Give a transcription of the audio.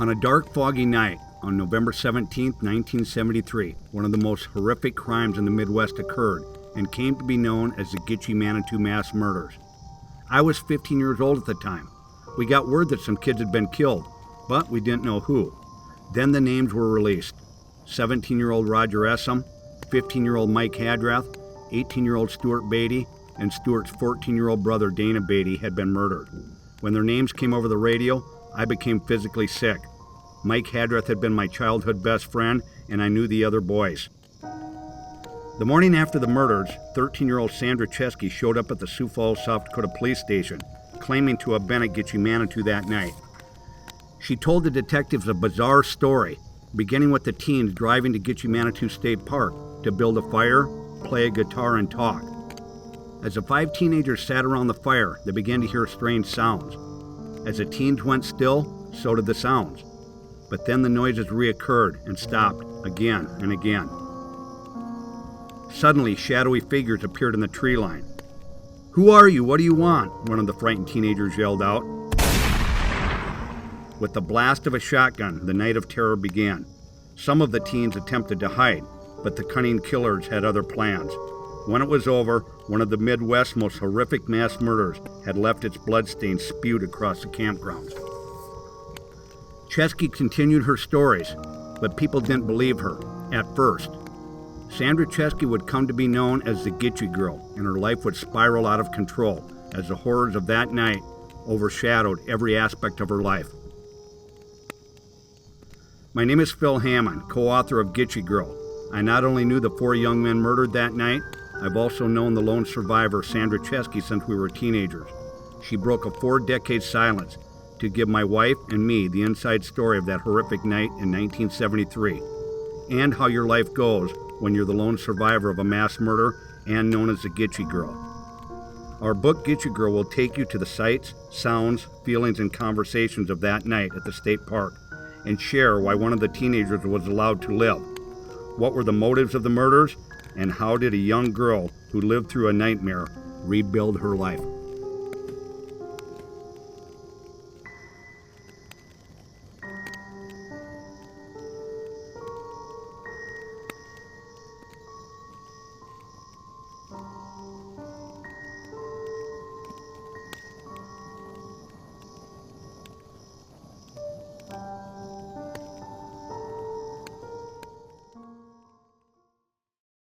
On a dark, foggy night on November 17, 1973, one of the most horrific crimes in the Midwest occurred and came to be known as the Gitchie Manitou mass murders. I was 15 years old at the time. We got word that some kids had been killed, but we didn't know who. Then the names were released. 17-year-old Roger Essam, 15-year-old Mike Hadrath, 18-year-old Stuart Beatty, and Stuart's 14-year-old brother Dana Beatty had been murdered. When their names came over the radio, I became physically sick. Mike Hadrath had been my childhood best friend, and I knew the other boys. The morning after the murders, 13-year-old Sandra Chesky showed up at the Sioux Falls, South Dakota police station, claiming to have been at Gitchie Manitou that night. She told the detectives a bizarre story, beginning with the teens driving to Gitchie Manitou State Park to build a fire, play a guitar, and talk. As the 5 teenagers sat around the fire, they began to hear strange sounds. As the teens went still, so did the sounds. But then the noises reoccurred and stopped again and again. Suddenly, shadowy figures appeared in the tree line. "Who are you? What do you want?" one of the frightened teenagers yelled out. With the blast of a shotgun, the night of terror began. Some of the teens attempted to hide, but the cunning killers had other plans. When it was over, one of the Midwest's most horrific mass murders had left its bloodstains spewed across the campgrounds. Chesky continued her stories, but people didn't believe her, at first. Sandra Chesky would come to be known as the Gitchie Girl, and her life would spiral out of control as the horrors of that night overshadowed every aspect of her life. My name is Phil Hammond, co-author of Gitchie Girl. I not only knew the 4 young men murdered that night, I've also known the lone survivor, Sandra Chesky, since we were teenagers. She broke a 4-decade silence to give my wife and me the inside story of that horrific night in 1973, and how your life goes when you're the lone survivor of a mass murder and known as the Gitchie Girl. Our book, Gitchie Girl, will take you to the sights, sounds, feelings, and conversations of that night at the state park, and share why one of the teenagers was allowed to live. What were the motives of the murders, and how did a young girl who lived through a nightmare rebuild her life?